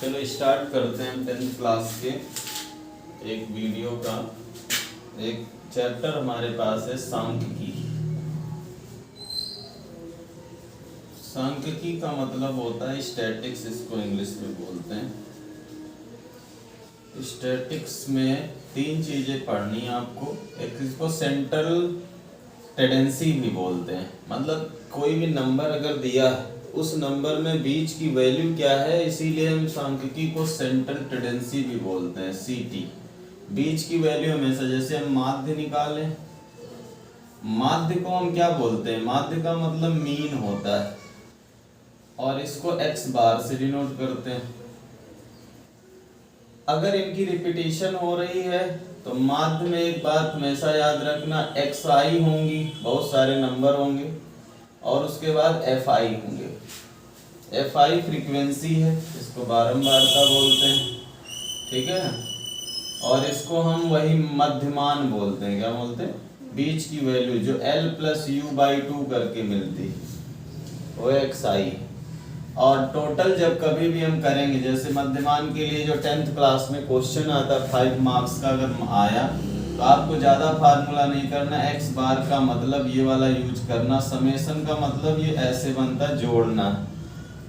चलो स्टार्ट करते हैं 10th क्लास के एक वीडियो का। एक चैप्टर हमारे पास है सांख्यिकी। सांख्यिकी का मतलब होता है स्टैटिक्स, इसको इंग्लिश में बोलते हैं। स्टैटिक्स में तीन चीजें पढ़नी है आपको। एक इसको सेंट्रल टेंडेंसी भी बोलते हैं, मतलब कोई भी नंबर अगर दिया है उस नंबर में बीच की वैल्यू क्या है, इसीलिए हम सांख्यिकी को सेंट्रल टेंडेंसी भी बोलते हैं, सीटी। बीच की वैल्यू हमेशा, जैसे हम माध्य निकालें, माध्य को हम क्या बोलते हैं, माध्य का मतलब मीन होता है और इसको एक्स बार से डिनोट करते हैं। अगर इनकी रिपीटेशन हो रही है तो माध्य में एक बात हमेशा याद रखना, एक्स आई होंगी, बहुत सारे नंबर होंगे, और उसके बाद एफ आई होंगे। एफ आई फ्रीक्वेंसी है, इसको बारंबारता बोलते हैं, ठीक है। और इसको हम वही मध्यमान बोलते हैं, क्या बोलते हैं, बीच की वैल्यू जो L प्लस यू बाई 2 करके मिलती है वो एक्स आई। और टोटल जब कभी भी हम करेंगे, जैसे मध्यमान के लिए जो 10th क्लास में क्वेश्चन आता है 5 मार्क्स का अगर आया, तो आपको ज़्यादा फार्मूला नहीं करना, एक्स बार का मतलब ये वाला यूज करना, समेशन का मतलब ये ऐसे बनता है, जोड़ना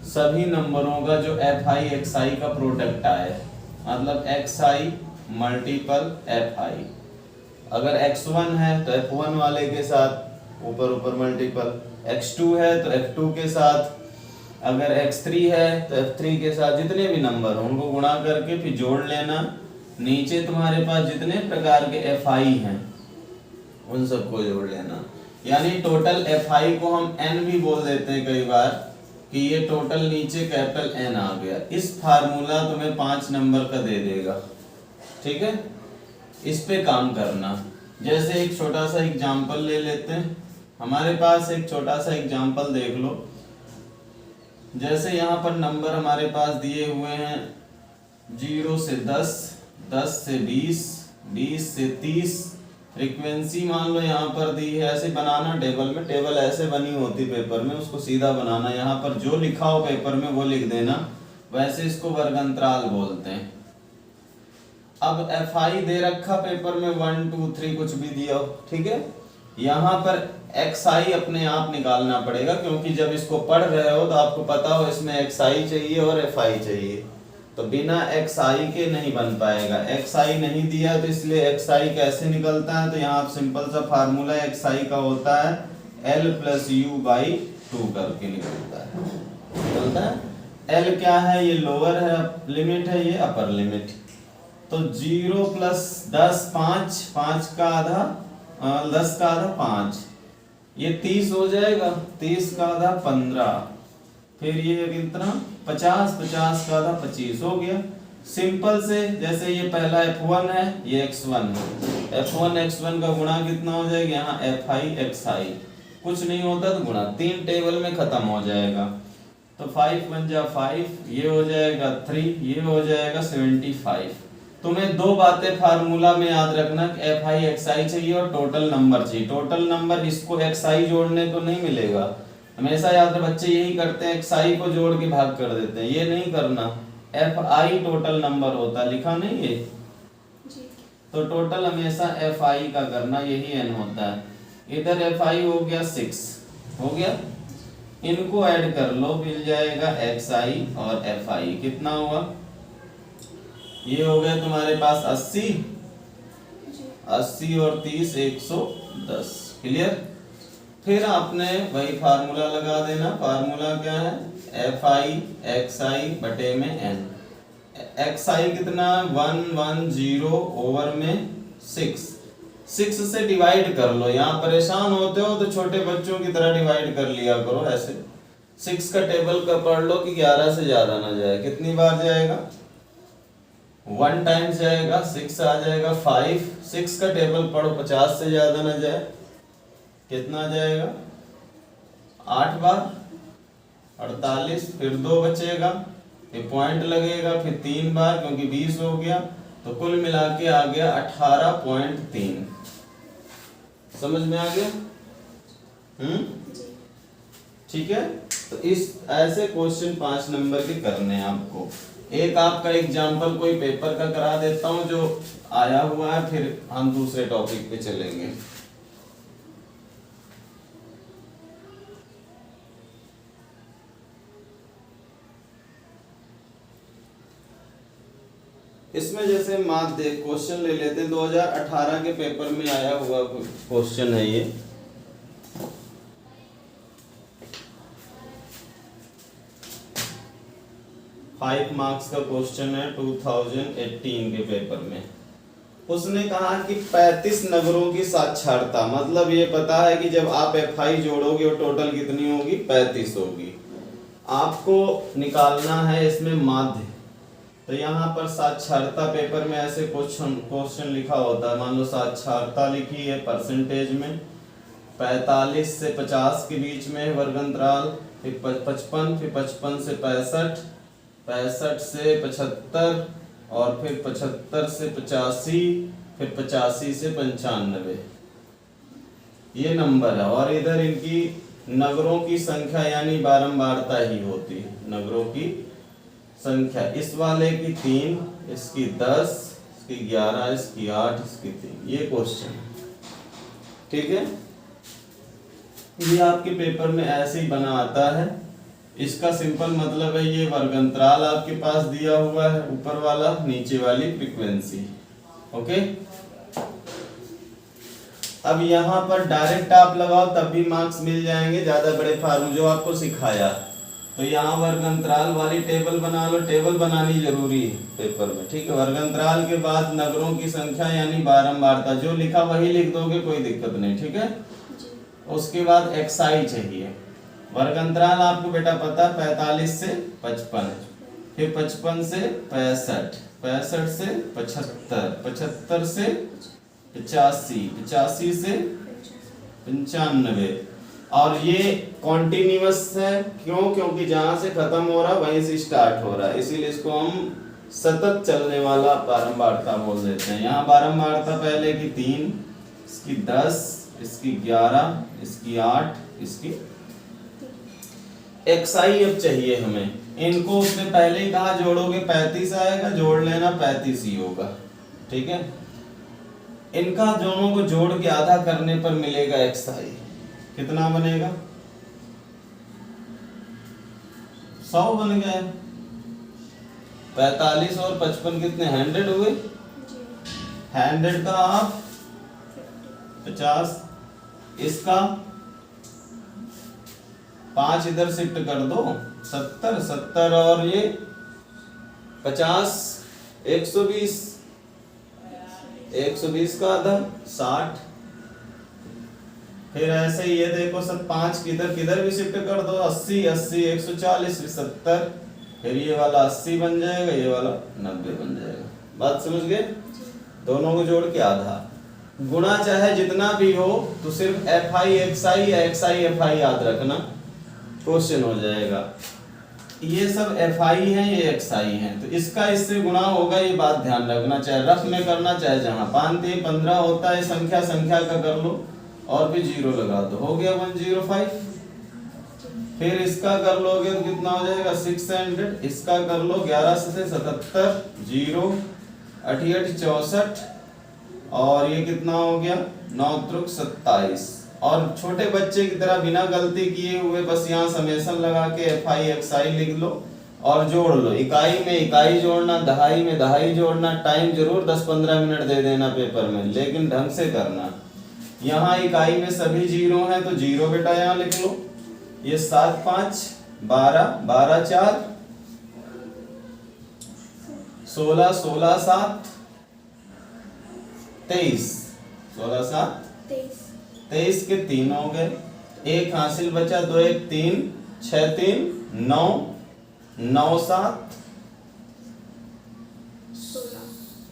सभी नंबरों का जो एफ आई एक्स आई का प्रोडक्ट आए, मतलब x I multiple F I. अगर x1 है तो f1 वाले के साथ ऊपर ऊपर मल्टीपल, x2 है तो f2 के साथ, अगर x3 है तो f3 के साथ, जितने भी नंबर हो उनको गुणा करके फिर जोड़ लेना। नीचे तुम्हारे पास जितने प्रकार के fi हैं उन सबको जोड़ लेना। यानी टोटल fi को हम n भी बोल देते हैं कई बार, कि ये टोटल नीचे कैपिटल N आ गया। इस फार्मूला तुम्हें 5 नंबर का दे देगा, ठीक है। इस पे काम करना। जैसे एक छोटा सा एग्जाम्पल ले लेते हैं, हमारे पास एक छोटा सा एग्जाम्पल देख लो। जैसे यहाँ पर नंबर हमारे पास दिए हुए हैं 0 से 10, 10 से 20, 20 से 30। फ्रीक्वेंसी मान लो यहाँ पर दी है, ऐसे बनाना टेबल में, टेबल ऐसे बनी होती पेपर में, उसको सीधा बनाना, यहाँ पर जो लिखा हो पेपर में वो लिख देना, वैसे इसको वर्गांतराल बोलते हैं। अब एफ आई दे रखा पेपर में 1 2 3 कुछ भी दिया हो, ठीक है। यहाँ पर एक्स आई अपने आप निकालना पड़ेगा, क्योंकि जब इसको पढ़ रहे हो तो आपको पता हो इसमें एक्स आई चाहिए और एफ आई चाहिए, तो बिना एक्स आई के नहीं बन पाएगा। एक्स आई नहीं दिया तो इसलिए एक्स आई कैसे निकलता है, तो यहाँ सिंपल सा फार्मूला एक्स आई का होता है एल प्लस यू बाई 2 करके निकलता है। एल क्या है, ये लोअर है लिमिट है, ये अपर लिमिट। तो 0 प्लस 10 5, 5 का आधा 10 का आधा 5, ये 30 हो जाएगा, 30 का आधा 15, फिर ये कितना 50, 50 का आधा 25 हो गया। सिंपल से, जैसे ये पहला f1 है, ये x1 है, f1 x1 का गुणा कितना हो जाएगा, यहाँ fi xi, कुछ नहीं होता तो गुणा 3 टेबल में खत्म हो जाएगा। तो 5 बन जा 5, ये हो जाएगा 3, ये हो जाएगा 75। तुम्हें दो बातें फार्मूला में याद रखना, एफ आई एक्स आई चाहिए और टोटल नंबर चाहिए। टोटल नंबर इसको एक्स आई जोड़ने को नहीं मिलेगा, हमेशा याद रख, बच्चे यही करते हैं, एक्स आई को जोड़ के भाग कर देते हैं, ये नहीं करना। एफ आई टोटल नंबर होता, लिखा नहीं ये, तो टोटल हमेशा एफ आई का करना, यही एन होता है। इधर एफ आई हो गया 6, हो गया, इनको ऐड कर लो, मिल जाएगा एक्स आई और एफ आई, कितना हुआ, ये हो गया तुम्हारे पास 80, 80 और 30 110, क्लियर। फिर आपने वही फार्मूला लगा देना, फार्मूला क्या है, एफ आई एक्स आई बटे में एन। एक्स आई कितना 110 ओवर में 6, 6 से डिवाइड कर लो। यहाँ परेशान होते हो तो छोटे बच्चों की तरह डिवाइड कर लिया करो, ऐसे 6 का टेबल का पढ़ लो कि 11 से ज्यादा ना जाए। कितनी बार जाएगा, 1 टाइम्स जाएगा, 6 आ जाएगा 5, 6 का टेबल पढ़ो 50 से ज्यादा ना जाए, कितना जाएगा 8 बार 48, फिर 2 बचेगा, फिर पॉइंट लगेगा, फिर 3 बार, क्योंकि 20 हो गया, तो कुल मिला के आ गया 18.3। समझ में आ गया, ठीक है। तो इस ऐसे क्वेश्चन 5 नंबर के करने हैं आपको। एक आपका एग्जाम्पल कोई पेपर का करा देता हूं जो आया हुआ है, फिर हम दूसरे टॉपिक पे चलेंगे। इसमें जैसे माध्य क्वेश्चन ले लेते हैं, 2018 के पेपर में आया हुआ क्वेश्चन है ये। फाइव मार्क्स का क्वेश्चन है 2018 के पेपर में। उसने कहा कि 35 नगरों की साक्षरता, मतलब ये पता है कि जब आप FI जोड़ोगे वो टोटल कितनी होगी, 35 होगी। आपको निकालना है इसमें माध्य। तो यहाँ पर साक्षरता पेपर में ऐसे क्वेश्चन लिखा होता है। मान लो साक्षरता लिखी है परसेंटेज में, 45 से 50 के बीच में वर्ग अंतराल, फिर 55, फिर 55 से 65, 65 से 75, और फिर 75 से 85, फिर 85 से 95, ये नंबर है। और इधर इनकी नगरों की संख्या यानी बारंबारता ही होती है। नगरों की संख्या, इस वाले की 3, इसकी 10, इसकी 11, इसकी 8, इसकी 3, ये क्वेश्चन है। ठीक है, ये आपके पेपर में ऐसे ही बना आता है। इसका सिंपल मतलब है ये वर्ग अंतराल आपके पास दिया हुआ है, ऊपर वाला, नीचे वाली फ्रीक्वेंसी। ओके, अब यहाँ पर डायरेक्ट आप लगाओ तब भी मार्क्स मिल जाएंगे, ज्यादा बड़े फार्मूले जो आपको सिखाया। तो यहाँ वर्ग अंतराल वाली टेबल बना लो, टेबल बनानी जरूरी है पेपर में। ठीक है, वर्ग अंतराल के बाद नगरों की संख्या यानी बारंबारता, जो लिखा वही लिख दोगे, कोई दिक्कत नहीं। ठीक है, उसके बाद XI चाहिए। वर्ग अंतराल आपको बेटा पता 45 से 55, फिर 55 से 65, 65 से 75, 75 से 85, 85 से 95, और ये कॉन्टिन्यूअस है। क्यों? क्योंकि जहां से खत्म हो रहा है वहीं से स्टार्ट हो रहा है, इसीलिए इसको हम सतत चलने वाला बारंबारता बोल देते हैं। यहाँ बारंबारता पहले की 3, इसकी 10, इसकी 11, इसकी 8, इसकी XI अब चाहिए हमें। इनको उसने पहले ही कहा जोड़ोगे 35 आएगा, जोड़ लेना 35 ही होगा। ठीक है, इनका दोनों को जोड़ के आधा करने पर मिलेगा XI। कितना बनेगा? 100 बन गया। 45 और 55 कितने? 100 हुए। 100 का आप 50, इसका 5 इधर शिफ्ट कर दो, 70, 70 और ये 50, 120, 120 का आधा 60। फिर ऐसे ये देखो सब 5 किधर किधर भी शिफ्ट कर दो, 80, 80, 140, 70, फिर ये वाला 80 बन जाएगा, ये वाला 90 बन जाएगा। बात समझ गए? दोनों को जोड़ के आधा, गुणा चाहे जितना भी हो, तो सिर्फ FI XI या XI FI याद रखना, क्वेश्चन हो जाएगा। ये सब FI है, ये XI है, तो इसका इससे गुणा होगा, ये बात ध्यान रखना। चाहे रफ में करना, चाहे जहां 5 15 होता है, संख्या संख्या का कर लो और फिर 0 लगा दो, हो गया 105। फिर इसका कर लोगे तो कितना हो जाएगा 600, इसका कर लो 11 से 77, 0, 88, 64, और ये कितना हो गया 9 त्रिक 27। और छोटे बच्चे की तरह बिना गलती किए हुए बस यहाँ समेशन लगा के FI XI लिख लो और जोड़ लो। इकाई में इकाई जोड़ना, दहाई में दहाई जोड़ना। टाइम जरूर 10-15 मिनट दे देना पेपर में, लेकिन ढंग से करना। यहाँ इकाई में सभी 0 हैं तो 0 बेटा यहाँ लिख लो। ये 7 5 12, 12 4 16, 16 7 23, 16 7 23 के 3 हो गए, 1 हासिल बचा, 2 1 3, 6 3 9, 9 7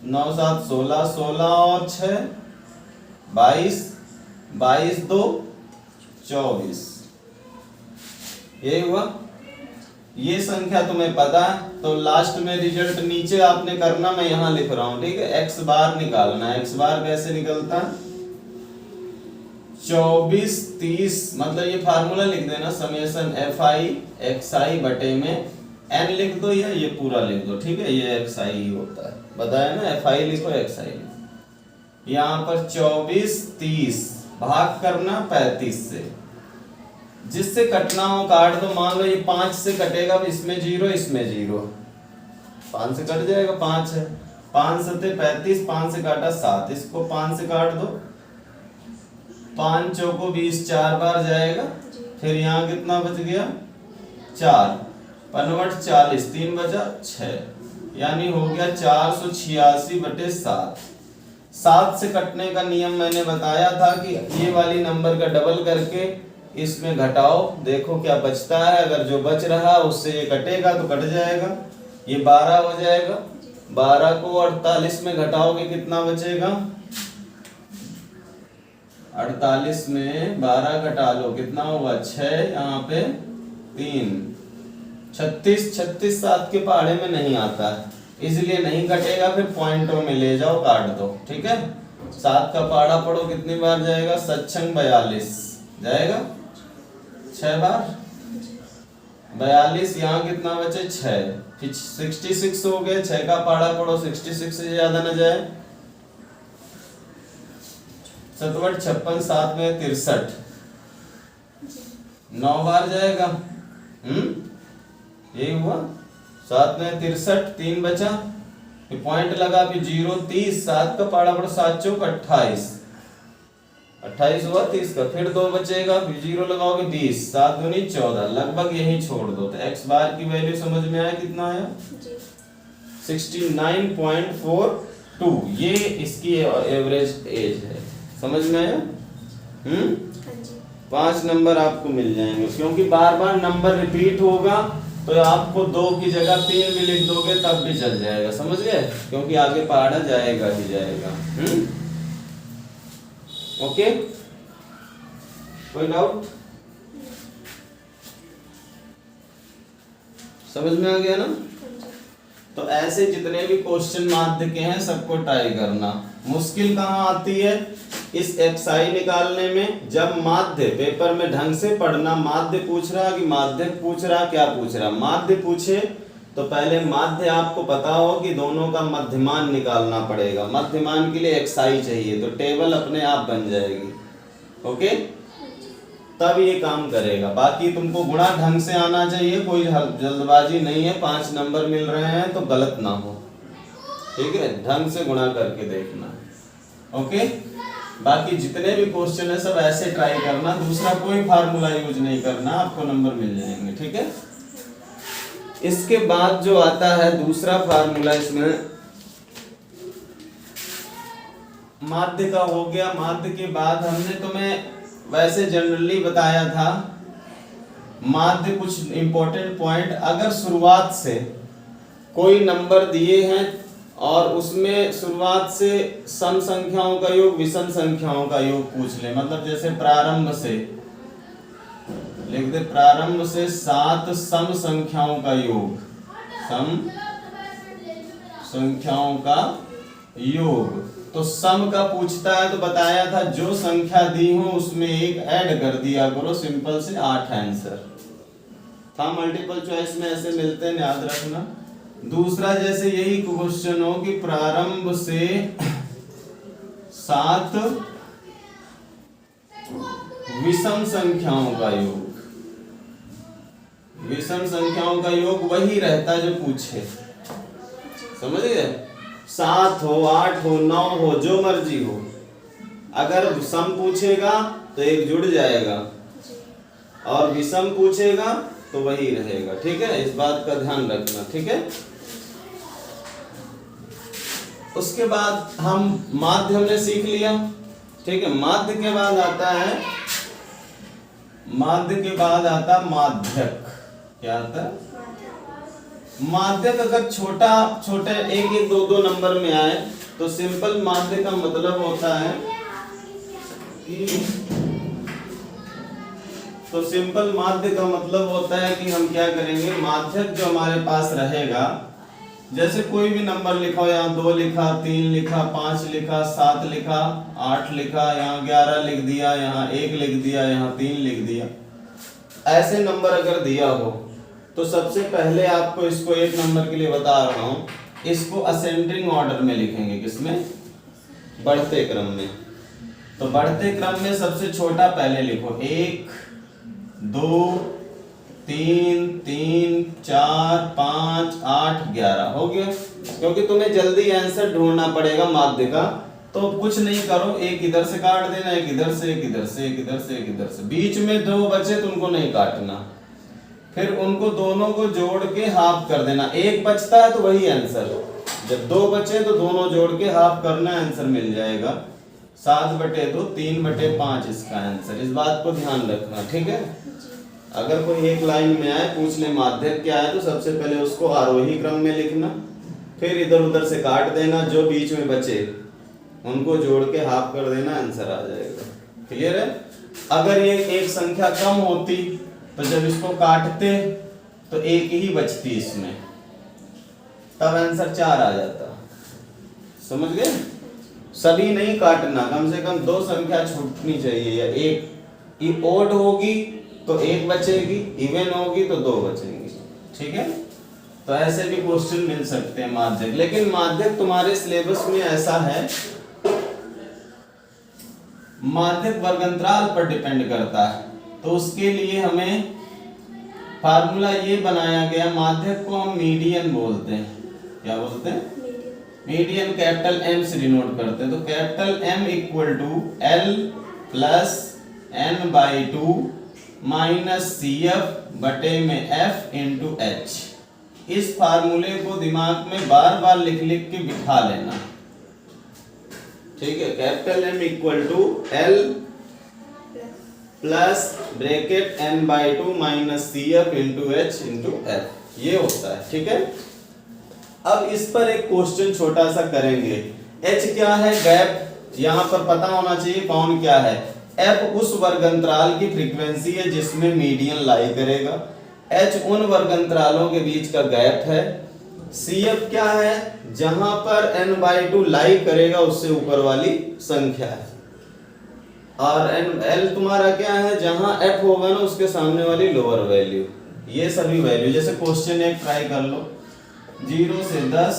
9 7 16, 16 और 6 22, 22 2 24, ये हुआ। ये संख्या तुम्हें पता है तो लास्ट में रिजल्ट नीचे आपने करना, मैं यहाँ लिख रहा हूँ। ठीक है, x बार निकालना है। x बार कैसे निकलता है? 24 30 मतलब ये फार्मूला लिख देना, समेशन FI XI बटे में n लिख दो या ये पूरा लिख दो, ठीक है, ये XI ही होता है, बताया ना, FI लिखो XI लिखो। यहाँ पर 24 30 भाग करना 35 से, जिससे कटना हो काट दो। मान लो ये 5 से कटेगा, इसमें 0 इसमें 0, 5 से कट जाएगा, 5 है, 5 सते 35, 5 से काटा 7, इसको 5 से काट दो, 5 चौको 20, 4 बार जाएगा, फिर यहाँ कितना बच गया 4, 55 40, 3 बचा 6, यानी हो गया 486 बटे 7। 7 से कटने का नियम मैंने बताया था कि ये वाली नंबर का डबल करके इसमें घटाओ, देखो क्या बचता है, अगर जो बच रहा उससे ये कटेगा तो कट जाएगा, ये 12 हो जाएगा, 12 को 48 में घटाओगे कितना बचेगा, 48 में 12 घटा लो कितना होगा 6, यहाँ पे 3, 36, 36 7 के पहाड़े में नहीं आता है, इसलिए नहीं कटेगा, फिर पॉइंटों में ले जाओ काट दो, ठीक है। 7 का पहाड़ा पढ़ो कितनी बार जाएगा, 7 42 जाएगा 6 बार, 42, यहाँ कितना बचे 6, फिर 66 हो गए, 6 का पहाड़ा पढ़ो 66 से ज्यादा न जाए, 7 56, 7 में 63, 9 बार जाएगा, यही हुआ, 7 में 63, 3 बचा, फिर पॉइंट लगा, फिर 0 30, 7 का पहाड़ा पढ़ो 7 चौक 28, 28 हुआ 30 का, फिर 2 बचेगा, फिर 0 लगाओगे 20, 7 दूनी 14, लगभग यही छोड़ दो, तो x बार की वैल्यू समझ में आया, कितना आया 69.42, ये इसकी एवरेज एज है, समझ में आया। 5 नंबर आपको मिल जाएंगे, क्योंकि बार बार नंबर रिपीट होगा तो आपको 2 की जगह 3 भी लिख दोगे तब भी चल जाएगा, समझ गए, क्योंकि आगे पहाड़ा जाएगा ही जाएगा। ओके, कोई डाउट, समझ में आ गया ना। तो ऐसे जितने भी क्वेश्चन माध्य के हैं सबको ट्राई करना। मुश्किल कहाँ आती है इस XI निकालने में, जब माध्य पेपर में ढंग से पढ़ना, माध्य पूछ रहा कि माध्य पूछ रहा, क्या पूछ रहा, माध्य पूछे तो पहले माध्य आपको पता हो कि दोनों का मध्यमान निकालना पड़ेगा, मध्यमान के लिए XI चाहिए, तो टेबल अपने आप बन जाएगी, ओके, तब ये काम करेगा। बाकी तुमको गुणा ढंग से आना चाहिए, कोई जल्दबाजी नहीं है, 5 नंबर मिल रहे हैं तो गलत ना हो, ठीक है, ढंग से गुणा करके देखना, ओके। बाकी जितने भी क्वेश्चन है सब ऐसे ट्राई करना, दूसरा कोई फार्मूला यूज नहीं करना, आपको नंबर मिल जाएंगे, ठीक है। इसके बाद जो आता है दूसरा फार्मूला, इसमें माध्य का हो गया। माध्य के बाद हमने तुम्हें वैसे जनरली बताया था माध्य कुछ इंपॉर्टेंट पॉइंट, अगर शुरुआत से कोई नंबर दिए हैं और उसमें शुरुआत से सम संख्याओं का योग विषम संख्याओं का योग पूछ ले, मतलब जैसे प्रारंभ से लिख दे, प्रारंभ से 7 सम संख्याओं का योग, सम संख्याओं का योग, तो सम का पूछता है तो बताया था जो संख्या दी हो उसमें एक ऐड कर दिया करो, सिंपल से 8 आंसर था। मल्टीपल चॉइस में ऐसे मिलते हैं, याद रखना। दूसरा जैसे यही क्वेश्चन हो कि प्रारंभ से 7 विषम संख्याओं का योग, विषम संख्याओं का योग वही रहता है जो पूछे, समझ गए, 7 हो 8 हो 9 हो जो मर्जी हो, अगर सम पूछेगा तो एक जुड़ जाएगा और विषम पूछेगा तो वही रहेगा, ठीक है, इस बात का ध्यान रखना, ठीक है। उसके बाद हम माध्य हमने सीख लिया, ठीक है। माध्य के बाद आता है, माध्य के बाद आता माध्यक, क्या आता है माध्यक। अगर छोटा छोटे 1 1 2 2 नंबर में आए तो सिंपल माध्य का मतलब होता है कि, तो सिंपल माध्य का मतलब होता है कि हम क्या करेंगे, माध्यक जो हमारे पास रहेगा जैसे कोई भी नंबर लिखा हो, यहाँ 2 लिखा, 3 लिखा, 5 लिखा, 7 लिखा, 8 लिखा, यहाँ 11 लिख दिया, यहाँ 1 लिख दिया, यहाँ 3 लिख दिया। ऐसे नंबर अगर दिया हो तो सबसे पहले आपको इसको एक नंबर के लिए बता रहा हूँ, इसको असेंडिंग ऑर्डर में लिखेंगे। किसमें? बढ़ते क्रम में। तो बढ़ते क्रम में सबसे छोटा पहले लिखो, 1 2 3 3 4 5 8 11 हो गया। क्योंकि तुम्हें जल्दी आंसर ढूंढना पड़ेगा माध्य का, तो कुछ नहीं करो, एक इधर से काट देना, एक इधर से, एक इधर से, एक इधर से, एक इधर से, बीच में 2 बचे तो उनको नहीं काटना, फिर उनको दोनों को जोड़ के हाफ कर देना। एक बचता है तो वही आंसर, जब 2 बचे तो दोनों जोड़ के हाफ करना, आंसर मिल जाएगा 7/2 3/5 इसका आंसर। इस बात को ध्यान रखना, ठीक है। अगर कोई एक लाइन में आए पूछ ले माध्यक क्या है, तो सबसे पहले उसको आरोही क्रम में लिखना, फिर इधर उधर से काट देना, जो बीच में बचे उनको जोड़ के हाफ कर देना, आंसर आ जाएगा। क्लियर है? अगर ये एक संख्या कम होती तो जब इसको काटते तो एक ही बचती इसमें, तब आंसर 4 आ जाता। समझ गए? सभी नहीं काटना, कम से कम 2 संख्या छूटनी चाहिए, या एक ओड होगी तो 1 बचेगी, इवन होगी तो 2 बचेंगी, ठीक है। तो ऐसे भी क्वेश्चन मिल सकते हैं माध्यक। लेकिन माध्यक तुम्हारे सिलेबस में ऐसा है, माध्यक वर्गंतराल पर डिपेंड करता है, तो उसके लिए हमें फार्मूला ये बनाया गया। माध्यक को हम मीडियन बोलते हैं। क्या बोलते हैं? मीडियन कैपिटल एम से डिनोट करते हैं। तो capital M equal to L plus n/2 minus CF बटे में F इंटू H। इस फार्मूले को दिमाग में बार बार लिख लिख के बिठा लेना, ठीक है। Capital M equal to L plus bracket n/2 minus CF into H into F, ये होता है, ठीक है। अब इस पर एक क्वेश्चन छोटा सा करेंगे। H क्या है? गैप, यहां पर पता होना चाहिए कौन क्या है। F उस वर्गंतराल की फ्रीक्वेंसी है जिसमें मीडियन लाई करेगा। H उन वर्गंतरालों के बीच का गैप है। CF क्या है? जहां पर n/2 लाई करेगा उससे ऊपर वाली संख्या है। और L तुम्हारा क्या है? जहां F होगा ना उसके सामने वाली लोअर वैल्यू। ये सभी वैल्यू, जैसे क्वेश्चन एक ट्राई कर लो, 0 से 10,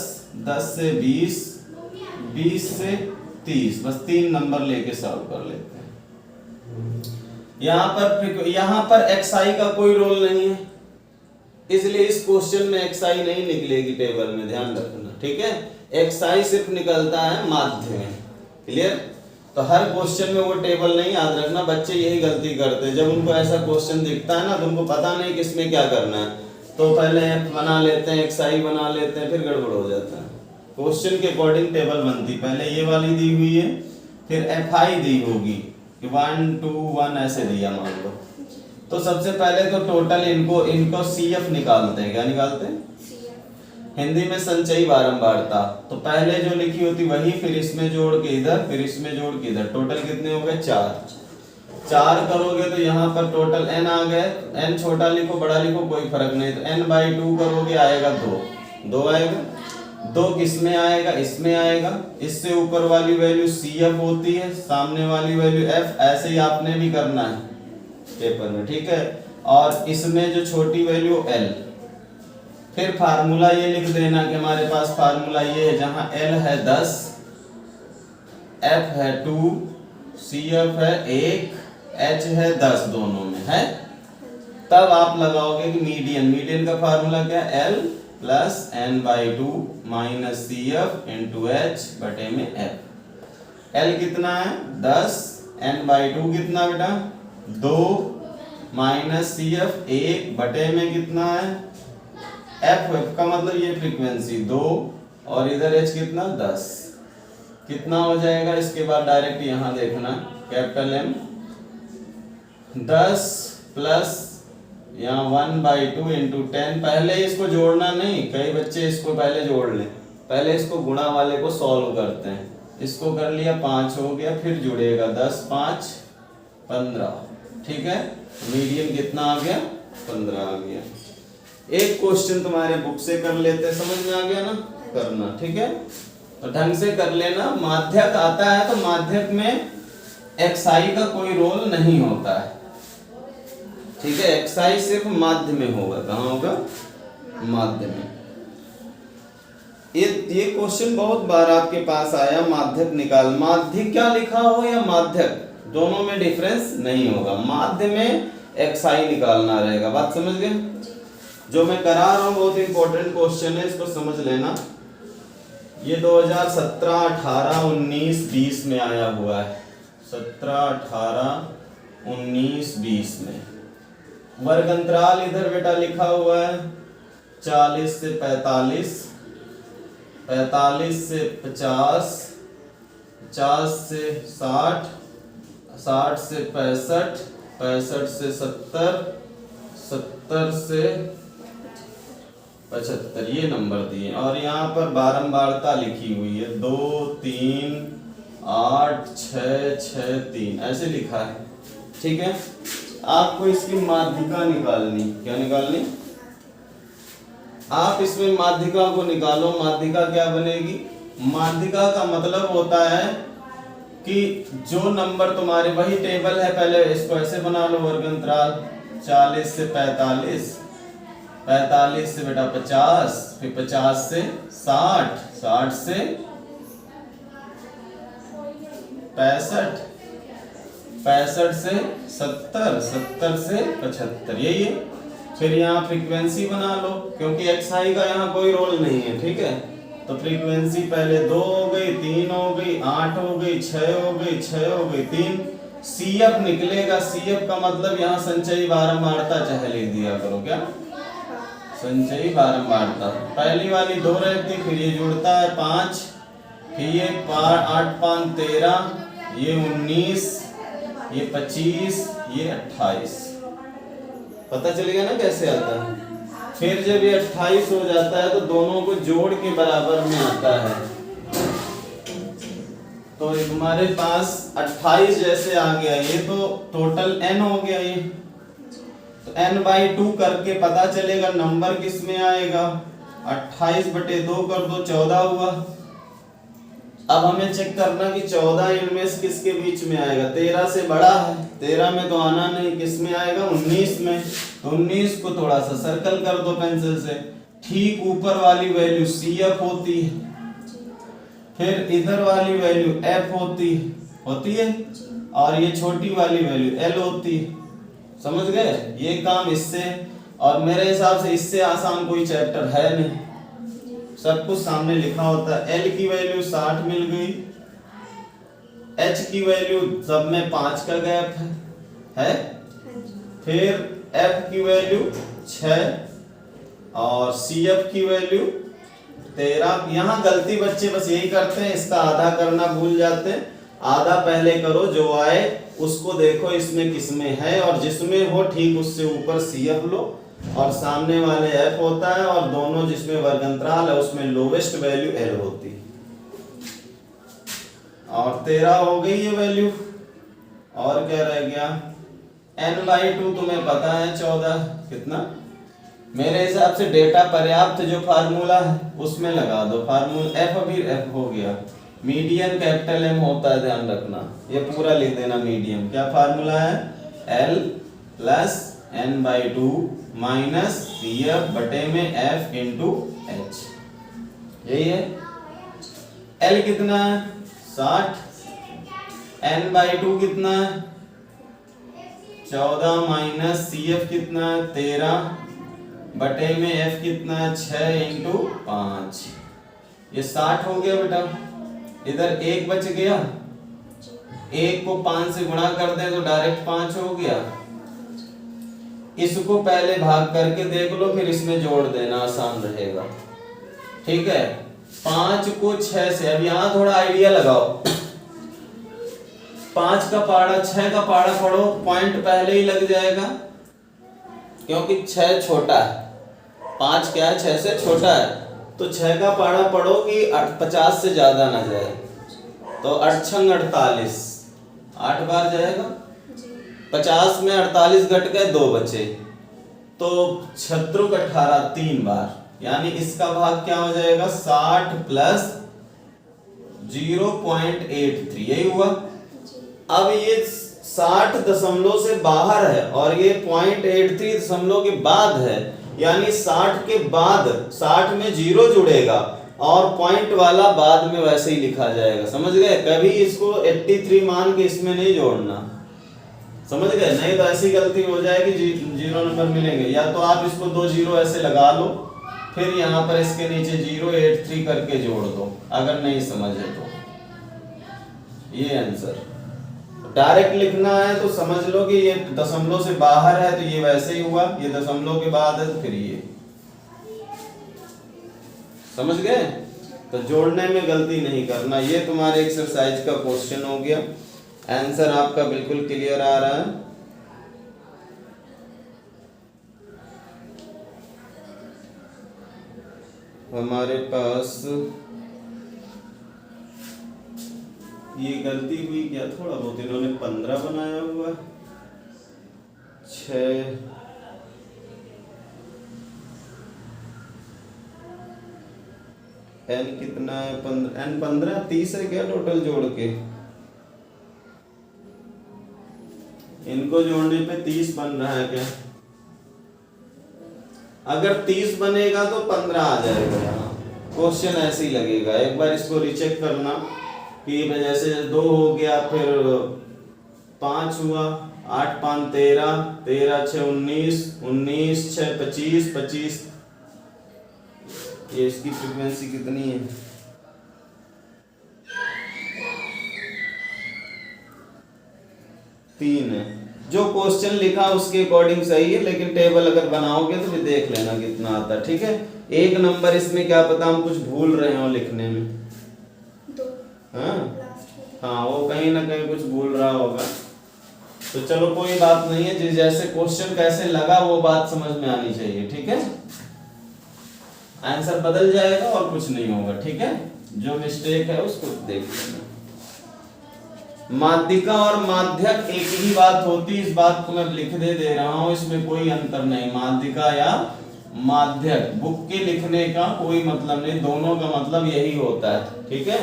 10 से 20, 20 से 30, बस 3 नंबर लेके सॉल्व कर लेते हैं। यहाँ पर xi का कोई रोल नहीं है, इसलिए इस क्वेश्चन में xi नहीं निकलेगी टेबल में, ध्यान रखना, ठीक है। xi सिर्फ निकलता है माध्य में। क्लियर? तो हर क्वेश्चन में वो टेबल नहीं याद रखना। बच्चे यही गलती करते हैं, जब उनको ऐसा क्वेश्चन दिखता है ना तो उनको पता नहीं कि इसमें क्या करना है, तो पहले f बना लेते हैं, xi बना लेते हैं, फिर गड़बड़ हो जाता है। क्वेश्चन के अकॉर्डिंग टेबल बनती, पहले ये वाली दी हुई है, फिर fi दी होगी कि 1 2 1 ऐसे दिया मान लो। तो सबसे पहले तो टोटल इनको CF निकालते हैं। क्या निकालते हैं? हिंदी में संचयी बारंबारता। तो पहले जो लिखी होती वही, फिर इसमें जोड़ के इधर, फिर इसमें जोड़ के इधर, टोटल कितने हो गए? 4 करोगे तो यहाँ पर टोटल n आ गए। n छोटा लिखो बड़ा लिखो कोई फर्क नहीं, तो n/2 करोगे आएगा 2 आएगा। 2 किस में आएगा? इसमें आएगा। इससे ऊपर वाली वैल्यू CF होती है, सामने वाली वैल्यू F। ऐसे ही आपने भी करना है पेपर में, ठीक है। और इसमें जो छोटी वैल्यू L। फिर फार्मूला ये लिख देना कि हमारे पास फार्मूला ये है, जहां L है 10, F है 2, CF है 1, H है 10, दोनों में है। तब आप लगाओगे कि मीडियन का फार्मूला क्या है? L plus n/2 minus CF into H बटे में F। L कितना है? 10, n/2 कितना बेटा? 2 माइनस CF 1 बटे में कितना है? F का मतलब ये फ्रीक्वेंसी 2, और इधर H कितना? 10। कितना हो जाएगा? इसके बाद डायरेक्ट यहां देखना, कैपिटल M 10 प्लस यहाँ 1/2 इंटू 10। पहले इसको जोड़ना नहीं, कई बच्चे इसको पहले जोड़ लें, पहले इसको गुणा वाले को सॉल्व करते हैं। इसको कर लिया, 5 हो गया, फिर जुड़ेगा 10 5 15, ठीक है। मीडियन कितना आ गया? 15 आ गया। एक क्वेश्चन तुम्हारे बुक से कर लेते, समझ में आ गया ना करना, ठीक है। तो ढंग से कर लेना। माध्यक आता है तो माध्यक में xi का कोई रोल नहीं होता है, ठीक है। xi सिर्फ माध्य में होगा। कहाँ होगा? माध्य में। ये क्वेश्चन बहुत बार आपके पास आया, माध्यक निकाल। माध्य क्या लिखा हो या माध्यक, दोनों में डिफरेंस नहीं होगा। माध्य में xi निकालना रहेगा। बात समझ गए? जो मैं करा रहा हूँ बहुत इंपॉर्टेंट क्वेश्चन है, इसको समझ लेना। ये 2017, 18, 19, 20 में आया हुआ है। 17, 18, 19, 20 में वर्ग अंतराल इधर बेटा लिखा हुआ है 40 से 45, 45 से 50, 50 से 60, 60 से 65, 65 से 70, 70 से 75, ये नंबर दिए। और यहाँ पर बारंबारता लिखी हुई है 2, 3, 8, 6, 6, 3 ऐसे लिखा है, ठीक है। आपको इसकी माध्यिका निकालनी। क्या निकालनी? आप इसमें माध्यिका को निकालो। माध्यिका क्या बनेगी? माध्यिका का मतलब होता है कि जो नंबर तुम्हारे, वही टेबल है, पहले इसको ऐसे बना लो, वर्ग अंतराल 40 से 45, 45 से बेटा 50, फिर 50 से 60, 60 से 65, 65 से 70, 70 से 75, यही है। फिर यहाँ फ्रीक्वेंसी बना लो, क्योंकि xi का यहाँ कोई रोल नहीं है, ठीक है। तो फ्रीक्वेंसी पहले 2 हो गई, 3 हो गई, 8 हो गई, 6 हो गई, 6 हो गई, 3। CF निकलेगा। CF का मतलब यहाँ संचयी बारंबारता चाहे लिख दिया करो। क्या? संचयी बारंबारता। पहली वाली 2 रहती, फिर ये जुड़ता है 5, फिर ये 8, 5, 13, ये 19, ये 25, ये 28। पता चल गया ना कैसे आता है। फिर जब ये 28 हो जाता है तो दोनों को जोड़ के बराबर में आता है। तो तुम्हारे पास 28 जैसे आ गया, ये तो टोटल n हो गया। ये तो n/2 करके पता चलेगा नंबर किस में आएगा। 28/2 कर दो, 14 हुआ। अब हमें चेक करना कि 14 इनमें से किसके बीच में आएगा। 13 से बड़ा है, 13 में तो आना नहीं, किस में आएगा? 19 में। तो 19 को थोड़ा सा सर्कल कर दो पेंसिल से। ठीक ऊपर वाली वैल्यू CF होती है, फिर इधर वाली वैल्यू F होती है, और ये छोटी वाली वैल्यू L होती है। समझ गए? ये काम इससे, और मेरे हिसाब से इससे आसान कोई चैप्टर है नहीं, सब कुछ सामने लिखा होता है। L की वैल्यू 60 मिल गई, H की वैल्यू सब में 5 का गैप है, फिर F की वैल्यू 6 और CF की वैल्यू 13। यहाँ गलती बच्चे बस यही करते हैं, इसका आधा करना भूल जाते हैं। आधा पहले करो, जो आए उसको देखो इसमें किसमें है, और जिसमें हो ठीक उससे ऊपर CF लो, और सामने वाले F होता है, और दोनों जिसमें वर्ग अंतराल है उसमें लोवेस्ट वैल्यू L होती है। और 13 हो गई ये वैल्यू। और क्या रह गया? n/2 तुम्हें पता है 14 कितना। मेरे हिसाब से डेटा पर्याप्त जो फार्मूला है उसमें लगा दो। फार्मूला F, अभी F हो गया। मीडियन कैपिटल M होता है, ध्यान रखना। ये पूरा लिख देना मीडियन। क्या फार्मूला है? L + n/2 - CF बटे में F × H, यही है। L कितना है? 60। n/2 कितना है? 14 - CF कितना है? 13 बटे में F कितना है? 6 × 5। ये 60 हो गया बेटा। इधर 1 बच गया, 1 को 5 से गुणा कर दें तो डायरेक्ट 5 हो गया। इसको पहले भाग करके देख लो, फिर इसमें जोड़ देना, आसान रहेगा, ठीक है। 5 को 6 से, अब यहाँ थोड़ा आइडिया लगाओ। 5 का पाड़ा 6 का पाड़ा पढ़ो, पॉइंट पहले ही लग जाएगा, क्योंकि 6 छोटा है, 5 क्या है? 6 से छोटा है। तो 6 का पाड़ा पढ़ो कि 50 से ज्यादा ना जाए। तो 8 × 48, 8 बार जाएगा। 50 में 48 घट गए, 2 बचे। तो 18 3 बार, यानी इसका भाग क्या हो जाएगा 60 प्लस 0.83, यही हुआ। अब ये 60 दशमलव से बाहर है और ये 0.83 दशमलव के बाद है, यानी 60 के बाद 60 में 0 जुड़ेगा और पॉइंट वाला बाद में वैसे ही लिखा जाएगा, समझ गए। कभी इसको 83 मान के इसमें नहीं जोड़ना, समझ गए, नहीं तो ऐसी गलती हो जाएगी, 0 नंबर मिलेंगे। या तो आप इसको 2 0 ऐसे लगा लो, फिर यहाँ पर इसके नीचे 083 करके जोड़ दो, अगर नहीं समझे तो। ये आंसर डायरेक्ट लिखना है तो समझ लो कि ये दशमलव से बाहर है तो ये वैसे ही हुआ, ये दशमलव के बाद है तो फिर ये, समझ गए। तो जोड़ने में गलती नहीं करना। ये तुम्हारे एक्सरसाइज का क्वेश्चन हो गया, आंसर आपका बिल्कुल क्लियर आ रहा है। हमारे पास ये गलती हुई क्या, थोड़ा बहुत इन्होंने 15 बनाया हुआ, 6 n कितना है 15, n 15 30 है क्या टोटल जोड़ के, इनको जोड़ने पे 30 बन रहा है क्या। अगर 30 बनेगा तो 15 आ जाएगा, यहाँ क्वेश्चन ऐसे ही लगेगा। एक बार इसको रिचेक करना कि जैसे 2 हो गया, फिर 5 हुआ, 8 5 13, 13 6 19, 19 6 25, 25, ये इसकी फ्रीक्वेंसी कितनी है, 3 है। जो क्वेश्चन लिखा उसके अकॉर्डिंग सही है, लेकिन टेबल अगर बनाओगे तो भी देख लेना कितना आता है, ठीक है। एक नंबर इसमें क्या पता हम कुछ भूल रहे हो लिखने में, हाँ वो कहीं ना कहीं कुछ भूल रहा होगा, तो चलो कोई बात नहीं है, जैसे क्वेश्चन कैसे लगा वो बात समझ में आनी चाहिए, ठीक है। आंसर बदल जाएगा और कुछ नहीं होगा, ठीक है। जो मिस्टेक है उसको देख लेना। माध्यिका और माध्यक एक ही बात होती, इस बात को मैं लिख दे रहा हूं, इसमें कोई अंतर नहीं। माध्यिका या माध्यक बुक के लिखने का कोई मतलब नहीं, दोनों का मतलब यही होता है, ठीक है।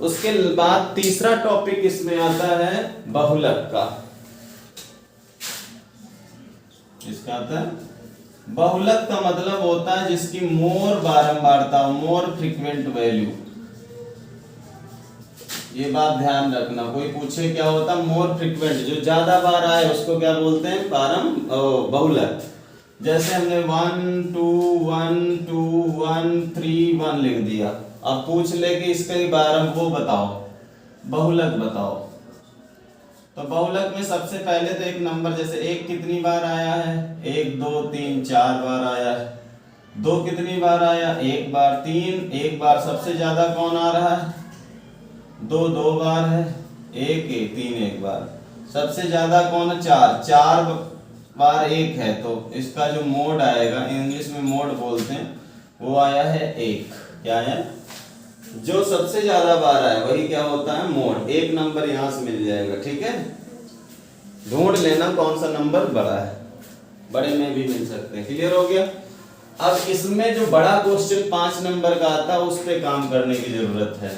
उसके बाद तीसरा टॉपिक इसमें आता है बहुलक का। इसका आता है बहुलक का मतलब होता है जिसकी मोर बारंबारता, मोर फ्रीक्वेंट वैल्यू। ये बात ध्यान रखना, कोई पूछे क्या होता है मोर फ्रीक्वेंट, जो ज्यादा बार आए उसको क्या बोलते हैं, बहुलक। जैसे हमने 1 2 1 2 1 3 1 लिख दिया, अब पूछ ले कि इसका वो बताओ, बहुलक बताओ। तो बहुलक में सबसे पहले तो एक नंबर, जैसे 1 कितनी बार आया है, 1 2 3 4 बार आया है। 2 कितनी बार आया, 1 बार। 3 1 बार, सबसे ज्यादा कौन आ रहा है, 2 2 बार है, 1 1 3 1 बार। सबसे ज्यादा कौन है, 4 4 बार 1 है, तो इसका जो मोड आएगा, इंग्लिश में मोड बोलते हैं, वो आया है 1। क्या है, जो सबसे ज्यादा बार आए वही क्या होता है, मोड। एक नंबर यहां से मिल जाएगा, ठीक है। ढूंढ लेना कौन सा नंबर बड़ा है, बड़े में भी मिल सकते हैं। क्लियर हो गया। अब इसमें जो बड़ा क्वेश्चन 5 नंबर का आता है उस पे काम करने की जरूरत है।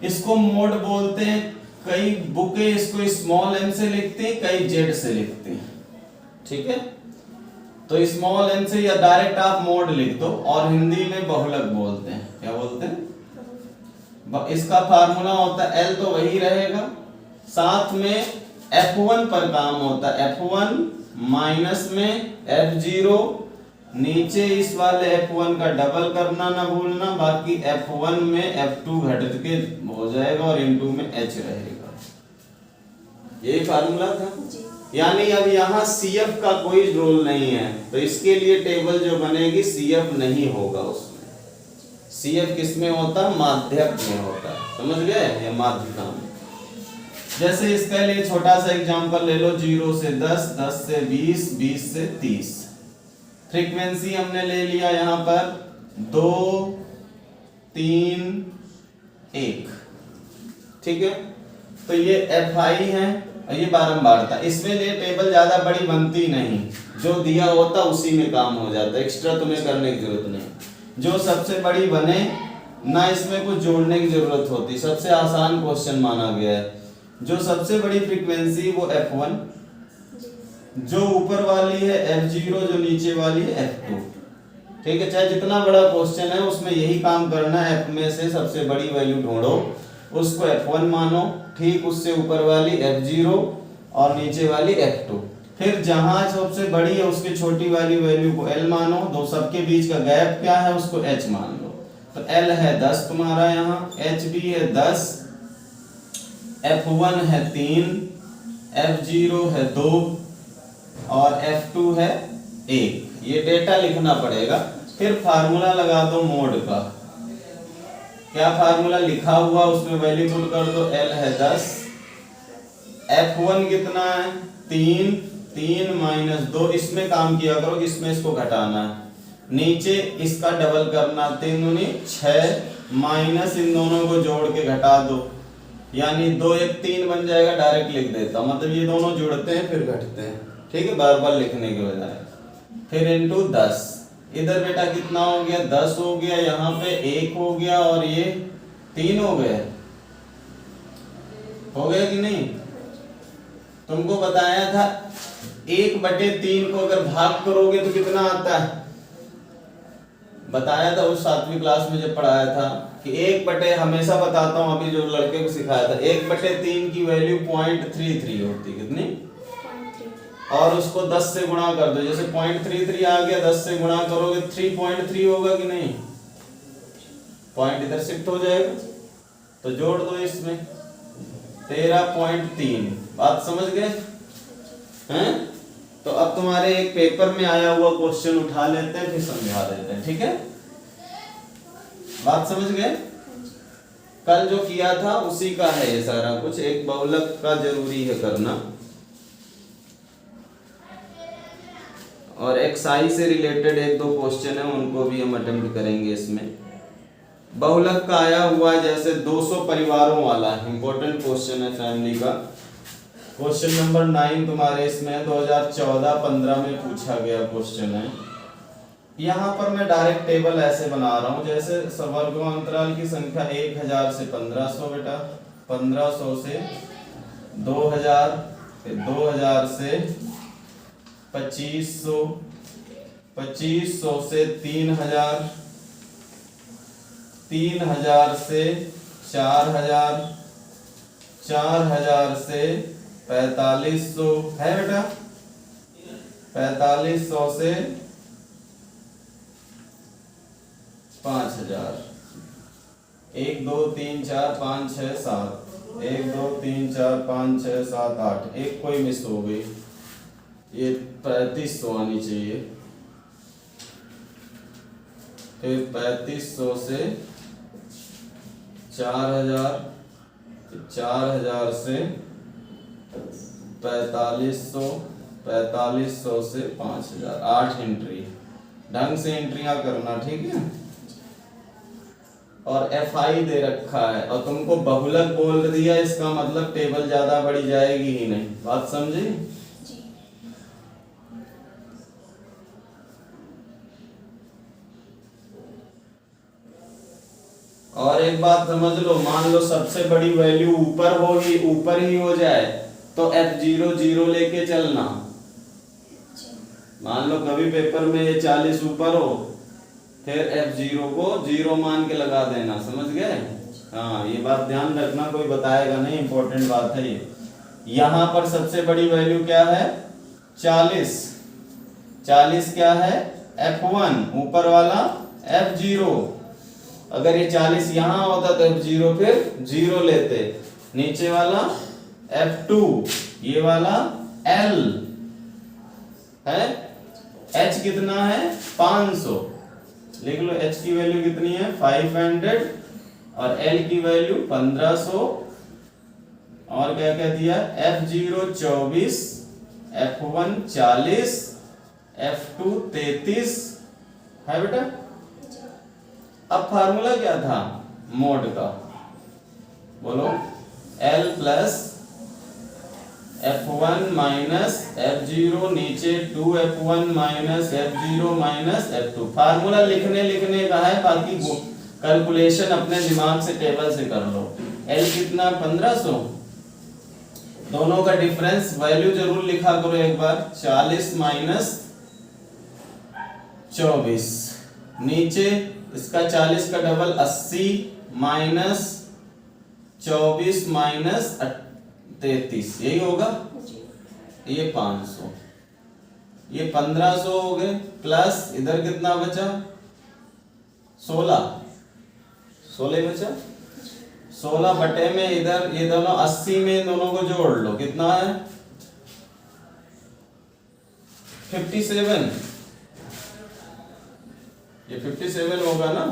इसको मोड बोलते हैं, कई बुकें इसको स्मॉल m से लिखती हैं, कई z से लिखती हैं, ठीक है। तो स्मॉल m से या डायरेक्ट आप मोड लिख दो, और हिंदी में बहुलक बोलते हैं। क्या बोलते हैं, इसका फार्मूला होता है L तो वही रहेगा, साथ में F1 पर काम होता है, F1 माइनस में F0, नीचे इस वाले F1 का डबल करना ना भूलना, बाकी F1 में F2 घट के हो जाएगा और इनटू में H रहेगा। यही फार्मूला था। यानी अब यहाँ CF का कोई रोल नहीं है, तो इसके लिए टेबल जो बनेगी CF नहीं होगा उसमें। CF किसमें होता है, माध्यक में होता है, समझ गए, या माध्यिका में। जैसे इसके लिए छोटा सा एग्जांपल ले लो, 0 से 10, 10 से 20, 20 से 30। फ्रीक्वेंसी हमने ले लिया यहाँ पर 2 3 1, ठीक है। तो ये FI है और ये बारंबारता। इसमें ये टेबल ज्यादा बड़ी बनती नहीं, जो दिया होता उसी में काम हो जाता, एक्स्ट्रा तुम्हें करने की जरूरत नहीं। जो सबसे बड़ी बने ना, इसमें कुछ जोड़ने की जरूरत होती, सबसे आसान क्वेश्चन माना गया है। जो सबसे बड़ी फ्रीक्वेंसी वो F1, जो ऊपर वाली है F0, जो नीचे वाली है F2। ठीक है, चाहे जितना बड़ा क्वेश्चन है उसमें यही काम करना है, F में से सबसे बड़ी वैल्यू ढूंढो, उसको F1 मानो, ठीक उससे ऊपर वाली F0 और नीचे वाली F2। फिर जहां सबसे बड़ी है उसके छोटी वाली वैल्यू को L मानो, दो सबके बीच का गैप क्या है उसको H मान लो। तो L है 10 तुम्हारा यहाँ, H भी है 10, F1 है 3, F0 है 2 और F2 है 1। ये डेटा लिखना पड़ेगा। फिर फार्मूला लगा दो मोड का। क्या फार्मूला लिखा हुआ उसमें वैल्यू पुट कर दो। L है 10, F1 कितना है 3, 3 माइनस 2, इसमें काम किया करो, इसमें इसको घटाना है, नीचे इसका डबल करना, 3 दूनी 6 माइनस इन दोनों को जोड़ के घटा दो, यानी 2 1 3 बन जाएगा। डायरेक्ट लिख देता, मतलब ये दोनों जुड़ते हैं फिर घटते हैं। ठीक है, बार बार लिखने के बजाय। फिर इनटू 10, इधर बेटा कितना हो गया 10 हो गया, यहाँ पे 1 हो गया और ये 3 हो गया। हो गया कि नहीं? तुमको बताया था 1/3 को अगर भाग करोगे तो कितना आता है, बताया था उस 7वीं क्लास में जब पढ़ाया था कि 1/, हमेशा बताता हूं, अभी जो लड़के को सिखाया था, 1/3 की वैल्यू 0.33 होती, कितनी? और उसको 10 से गुणा कर दो, जैसे 0.33 आ गया, 10 से गुणा करोगे 3.3 होगा कि नहीं? पॉइंट इधर शिफ्ट हो जाएगा, तो जोड़ दो इसमें 13.3। बात समझ गए हैं? तो अब तुम्हारे एक पेपर में आया हुआ क्वेश्चन उठा लेते हैं, फिर समझा देते हैं। ठीक है, बात समझ गए? कल जो किया था उसी का है ये सारा कुछ। एक बहुलक का जरूरी है करना, और एक्साई से रिलेटेड 1-2 क्वेश्चन है, उनको भी हम अटेम्प्ट करेंगे इसमें। बहुलक का आया हुआ जैसे 200 परिवारों वाला इंपॉर्टेंट क्वेश्चन है फैमिली का। क्वेश्चन नंबर 9 तुम्हारे इसमें 2014-15 में पूछा गया क्वेश्चन है। यहाँ पर मैं डायरेक्ट टेबल ऐसे बना रहा हूँ, जैसे वर्गमूल की संख्या 1000 से 1500, बेटा 1500 से 2000, फिर 2000 से 2500, 2500 से 3000, 3000 से 4000, 4000 से 4500 है बेटा, 4500 से 5000, 1 2 3 4 5 6 7, 1 2 3 4 5 6 7 8, एक कोई मिस हो गई, ये 3500 आनी चाहिए। फिर 3500 से 4000, 4000 से 4500, 4500 से 5000, 8 एंट्री। ढंग से एंट्रियां करना, ठीक है। और FI दे रखा है और तुमको बहुलक बोल दिया, इसका मतलब टेबल ज्यादा बड़ी जाएगी ही नहीं। बात समझी? और एक बात समझ लो, मान लो सबसे बड़ी वैल्यू ऊपर ही हो जाए तो F0 0 लेके चलना। मान लो कभी पेपर में ये 40 ऊपर हो, फिर F0 को 0 मान के लगा देना, समझ गए? हाँ, ये बात ध्यान रखना, कोई बताएगा नहीं, इंपॉर्टेंट बात है ये। यहाँ पर सबसे बड़ी वैल्यू क्या है 40, 40 क्या है F1, ऊपर वाला F0। अगर ये 40 यहाँ होता तो F0 फिर 0 लेते, नीचे वाला F2, ये वाला L है। H कितना है 500, लिख लो H की वैल्यू कितनी है 500 और L की वैल्यू 1500। और क्या क्या दिया F0 24, F1 40, F2 33 है बेटा। अब फार्मूला क्या था मोड का, बोलो L plus F1 minus F0 नीचे 2F1 minus F0 minus F2। Formula लिखने का है, बाकी कैलकुलेशन अपने दिमाग से टेबल से कर लो। L कितना 1500, दोनों का डिफरेंस वैल्यू जरूर लिखा करो एक बार। 40 माइनस 24 नीचे इसका 40 का डबल 80 माइनस 24 माइनस 33, यही होगा। ये 500, ये 1500 हो गए, प्लस इधर कितना बचा 16 बचा। 16 बटे में इधर ये दोनों 80 में दोनों को जोड़ लो, कितना है 57। ये 57 होगा ना।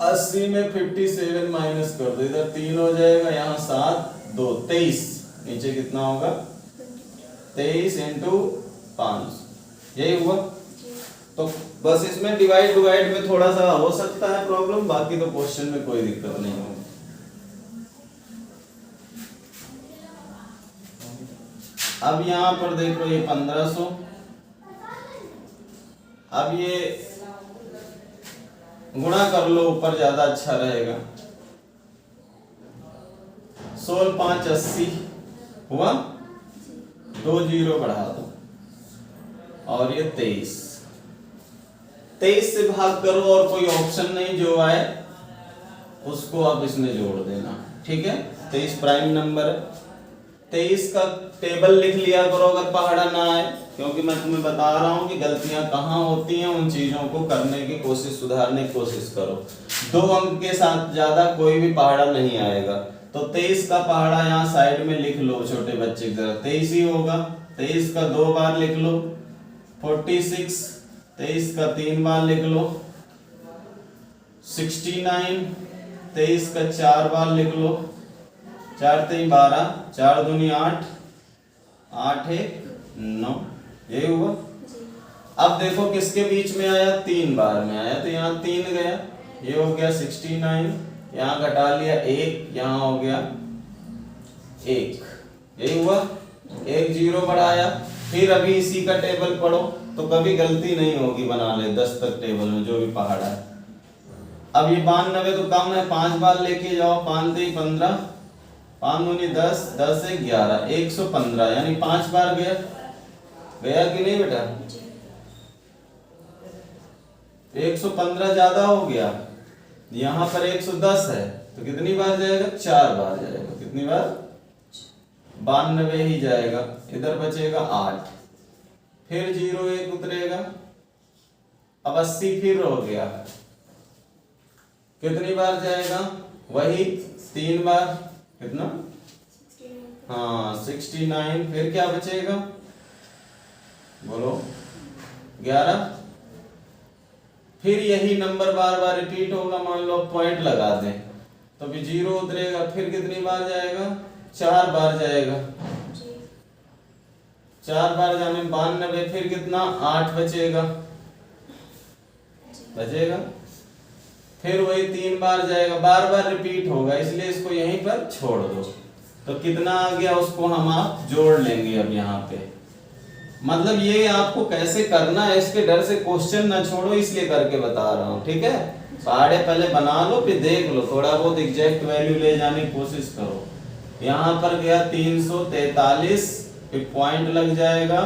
80 में 57 माइनस कर दो, इधर 3 हो जाएगा, यहाँ 7 2 23, नीचे कितना होगा 23 इंटू 5, यही हुआ। तो बस इसमें डिवाइड में थोड़ा सा हो सकता है प्रॉब्लम, बाकी तो क्वेश्चन में कोई दिक्कत नहीं होगी। अब यहाँ पर देख लो ये 1500, अब ये गुणा कर लो, ऊपर ज्यादा अच्छा रहेगा। 16 5 80 हुआ, 2 0 बढ़ा दो, और ये 23 से भाग करो, और कोई ऑप्शन नहीं, जो आए उसको आप इसमें जोड़ देना, ठीक है। 23 प्राइम नंबर है। 23 का टेबल लिख लिया करो अगर पहाड़ा ना आए, क्योंकि मैं तुम्हें बता रहा हूं कि गलतियां कहाँ होती हैं, उन चीजों को करने की कोशिश, सुधारने की कोशिश करो। 2 अंक के साथ ज्यादा कोई भी पहाड़ा नहीं आएगा। तो 23 का पहाड़ा यहाँ साइड में लिख लो, छोटे बच्चे की तरह 23 ही होगा। 23 का 2 बार लिख लो 46, 23 का 3 बार लिख लो 69, 23 का 4 बार लिख लो, 4 3 12, 4 दूनी 8, 8 1 9, यही हुआ। अब देखो किसके बीच में आया, 3 बार में आया, तो यहाँ 3 गया, ये हो गया 69, यहाँ घटा लिया 1, यहाँ हो गया 1, यही हुआ। 1 0 बढ़ाया, फिर अभी इसी का टेबल पढ़ो तो कभी गलती नहीं होगी, बना ले 10 तक टेबल में जो भी पहाड़ा है। अब ये 92 तो कम है, 5 बार लेके जाओ, 5 3 15, 5 दूनी 10, 10 से 11, 115, यानी 5 बार गया कि नहीं बेटा। 115 ज्यादा हो गया, यहाँ पर 110 है, तो कितनी बार जाएगा, 4 बार जाएगा। कितनी बार, 92 ही जाएगा। इधर बचेगा 8, फिर 0 1 उतरेगा, अब 80 फिर हो गया, कितनी बार जाएगा, वही 3 बार, कितना, हाँ 69, फिर क्या बचेगा बोलो 11, फिर यही नंबर बार बार रिपीट होगा। मान लो पॉइंट लगा दें तो भी 0 उतरेगा, फिर कितनी बार जाएगा, 4 बार जाएगा। 4 बार जाने 92, फिर कितना 8 बचेगा, फिर वही 3 बार जाएगा, बार बार रिपीट होगा, इसलिए इसको यहीं पर छोड़ दो। तो कितना आ गया उसको हम आप जोड़ लेंगे। अब यहाँ पे मतलब ये आपको कैसे करना है, इसके डर से क्वेश्चन ना छोड़ो, इसलिए करके बता रहा हूँ, ठीक है। पहाड़े पहले बना लो, फिर देख लो, थोड़ा बहुत एग्जैक्ट वैल्यू ले जाने की कोशिश करो। यहाँ पर गया 343, फिर पॉइंट लग जाएगा,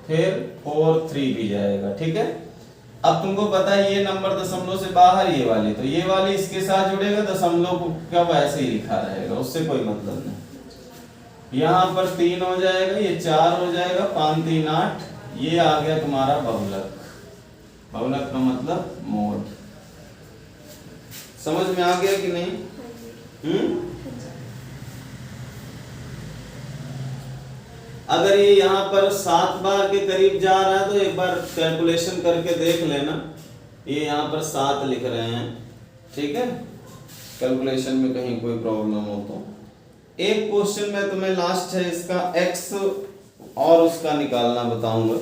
फिर 4 3 भी जाएगा, ठीक है। अब तुमको पता है ये नंबर दशमलव से बाहर, ये वाली, तो ये वाली इसके साथ जुड़ेगा, दशमलव का वैसे ही लिखा रहेगा, उससे कोई मतलब नहीं। यहाँ पर 3 हो जाएगा, ये 4 हो जाएगा, 5 3 8, ये आ गया तुम्हारा बहुलक। बहुलक का मतलब मोड। समझ में आ गया कि नहीं? अगर ये यहाँ पर 7 बार के करीब जा रहा है तो एक बार कैलकुलेशन करके देख लेना। ये यहाँ पर 7 लिख रहे हैं, ठीक है। कैलकुलेशन में कहीं कोई प्रॉब्लम हो तो एक क्वेश्चन में तुम्हें लास्ट है, इसका x और उसका निकालना बताऊंगा।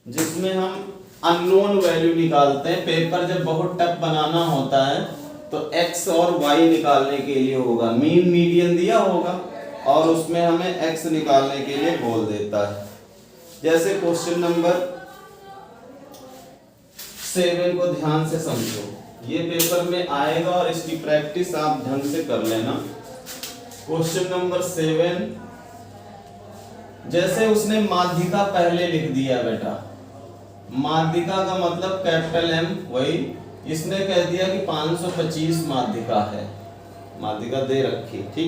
जिसमें हम अननोन वैल्यू निकालते हैं। पेपर जब बहुत टफ बनाना होता है तो x और y निकालने के लिए होगा, मीन मीडियन दिया होगा और उसमें हमें x निकालने के लिए बोल देता है। जैसे क्वेश्चन नंबर 7 को ध्यान से समझो, ये पेपर में आएगा और इसकी प्रैक्टिस आप ढंग से कर लेना। क्वेश्चन नंबर 7, जैसे उसने माध्यिका पहले लिख दिया बेटा, माध्यिका का मतलब कैपिटल M, वही इसने कह दिया कि 525 माध्यिका है, माध्यिका दे रखी, ठीक।